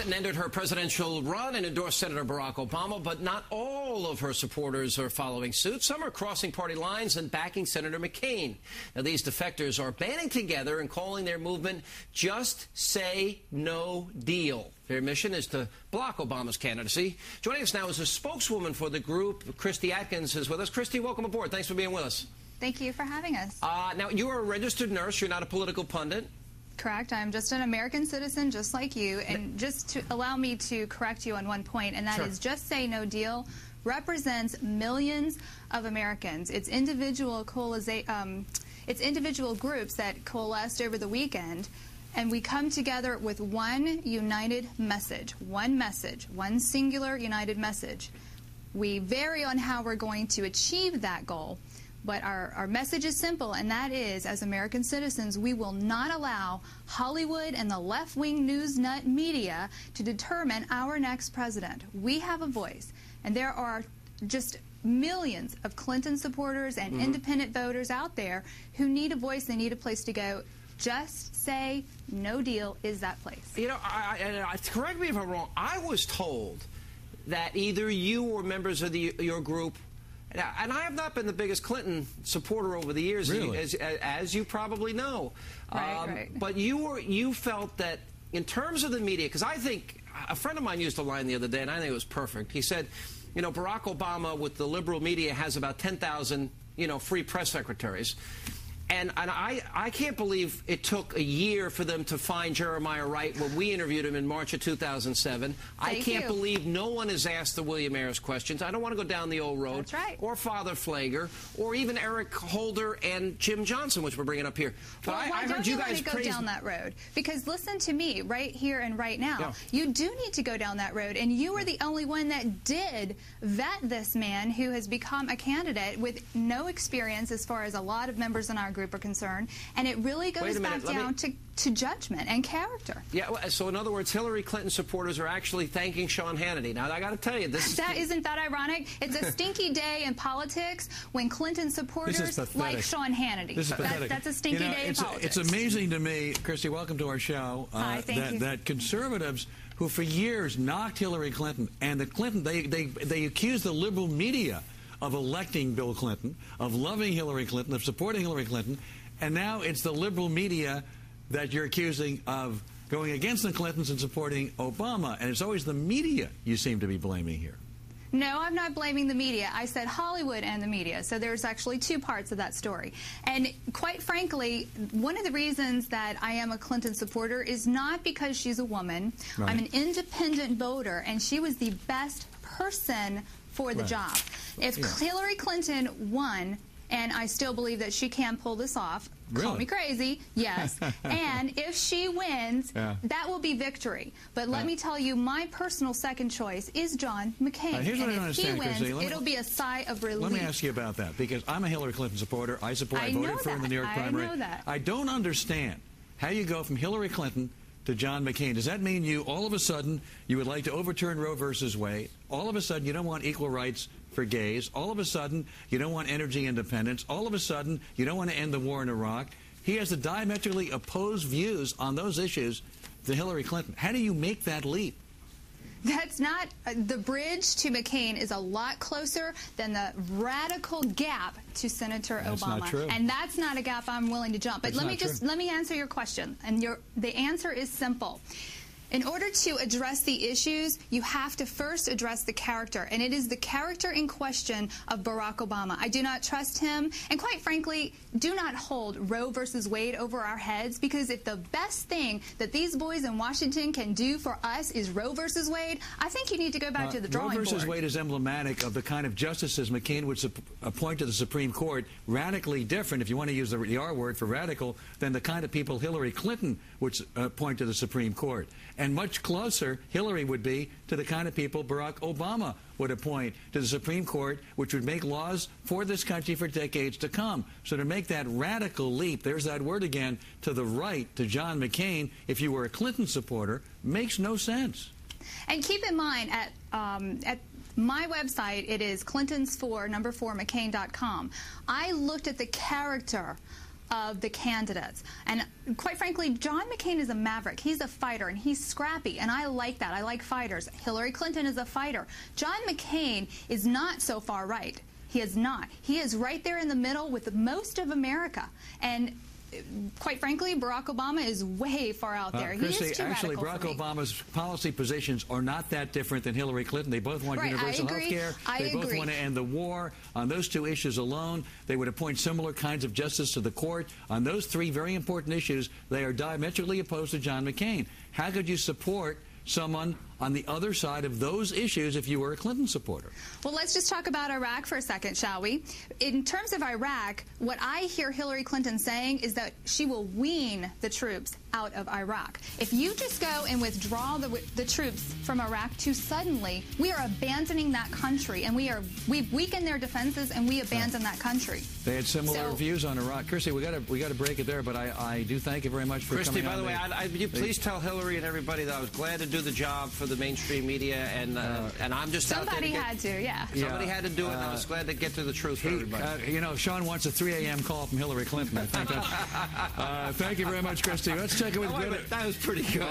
Clinton ended her presidential run and endorsed Senator Barack Obama, but not all of her supporters are following suit. Some are crossing party lines and backing Senator McCain. Now, these defectors are banding together and calling their movement Just Say No Deal. Their mission is to block Obama's candidacy. Joining us now is a spokeswoman for the group. Cristi is with us. Cristi, welcome aboard. Thanks for being with us. Thank you for having us. Now, you are a registered nurse. You're not a political pundit. Correct. I'm just an American citizen just like you. And just to allow me to correct you on one point, and that is Just Say No Deal represents millions of Americans. It's individual groups that coalesced over the weekend, and we come together with one united message, one singular united message. We vary on how we're going to achieve that goal. But our message is simple, and that is, as American citizens, we will not allow Hollywood and the left-wing news nut media to determine our next president. We have a voice, and there are just millions of Clinton supporters and independent voters out there who need a voice, they need a place to go. Just Say No Deal is that place. You know, correct me if I'm wrong, I was told that either you or members of your group, and I have not been the biggest Clinton supporter over the years, really? as you probably know. Right. But you felt that in terms of the media, because I think a friend of mine used a line the other day, and I think it was perfect. He said, you know, Barack Obama with the liberal media has about 10,000, free press secretaries. And I can't believe it took a year for them to find Jeremiah Wright when we interviewed him in March of 2007. I can't believe no one has asked the William Ayers questions. I don't want to go down the old road. That's right. Or Father Flager, or even Eric Holder and Jim Johnson, which we're bringing up here. But well, why don't you want to go down that road? Because listen to me, right here and right now. Yeah. You do need to go down that road, and you were the only one that did vet this man who has become a candidate with no experience as far as a lot of members in our group are concerned, and it really goes back down to judgment and character. Yeah, so in other words, Hillary Clinton supporters are actually thanking Sean Hannity. Now, I got to tell you, isn't that ironic? It's a stinky day in politics when Clinton supporters like Sean Hannity. This is pathetic. That's a stinky day in politics. It's amazing to me, Cristi, welcome to our show. Hi, thank you. That conservatives who for years knocked Hillary Clinton, and the Clinton, they accused the liberal media of electing Bill Clinton, of loving Hillary Clinton, of supporting Hillary Clinton, and now it's the liberal media that you're accusing of going against the Clintons and supporting Obama, and it's always the media you seem to be blaming here. No, I'm not blaming the media. I said Hollywood and the media, so there's actually two parts of that story. And quite frankly, one of the reasons that I am a Clinton supporter is not because she's a woman. Right. I'm an independent voter, and she was the best person for the job. If Hillary Clinton won, and I still believe that she can pull this off. Really? Call me crazy, yes. And if she wins, that will be victory. But let me tell you, my personal second choice is John McCain. Here's what I don't and if he understand, wins, it'll be a sigh of relief. Let me ask you about that, because I'm a Hillary Clinton supporter. I voted for her in the New York primary. I know that. I don't understand how you go from Hillary Clinton to John McCain. Does that mean you, all of a sudden, you would like to overturn Roe versus Wade? All of a sudden, you don't want equal rights for gays? All of a sudden, you don't want energy independence? All of a sudden, you don't want to end the war in Iraq? He has the diametrically opposed views on those issues to Hillary Clinton. How do you make that leap? That's not the bridge to McCain is a lot closer than the radical gap to Senator Obama. That's not true. And that's not a gap I'm willing to jump. But let me answer your question. And the answer is simple. In order to address the issues, you have to first address the character, and it is the character in question of Barack Obama. I do not trust him, and quite frankly, do not hold Roe versus Wade over our heads, because if the best thing that these boys in Washington can do for us is Roe versus Wade, I think you need to go back to the drawing board. Roe versus Wade is emblematic of the kind of justices McCain would appoint to the Supreme Court, radically different, if you want to use the R word for radical, than the kind of people Hillary Clinton would appoint to the Supreme Court. And much closer, Hillary would be to the kind of people Barack Obama would appoint to the Supreme Court, which would make laws for this country for decades to come. So to make that radical leap, there's that word again, to the right, to John McCain, if you were a Clinton supporter, makes no sense. And keep in mind, at my website, it is Clintons4, number 4, McCain.com. I looked at the character of the candidates. And quite frankly, John McCain is a maverick. He's a fighter, and he's scrappy, and I like that. I like fighters. Hillary Clinton is a fighter. John McCain is not so far right. He is not. He is right there in the middle with most of America. And quite frankly, Barack Obama is way far out there. Cristi, he is too actually, radical Barack for me. Obama's policy positions are not that different than Hillary Clinton. They both want universal health care. They both want to end the war. On those two issues alone, they would appoint similar kinds of justice to the court. On those three very important issues, they are diametrically opposed to John McCain. How could you support someone on the other side of those issues if you were a Clinton supporter? Well, let's just talk about Iraq for a second, shall we? In terms of Iraq, what I hear Hillary Clinton saying is that she will wean the troops out of Iraq. If you just go and withdraw the troops from Iraq too suddenly, we are abandoning that country, and we've weakened their defenses, and we abandon that country. They had similar views on Iraq. Cristi, we got to break it there, but I do thank you very much for Cristi, coming by the way, would you please tell Hillary and everybody that I was glad to do the job for the mainstream media, and I'm just somebody had to, yeah. Somebody had to do it, and I was glad to get to the truth for everybody. You know, Sean wants a 3 a.m. call from Hillary Clinton. I think that's, thank you very much, Cristi. Let's check it with That was pretty good.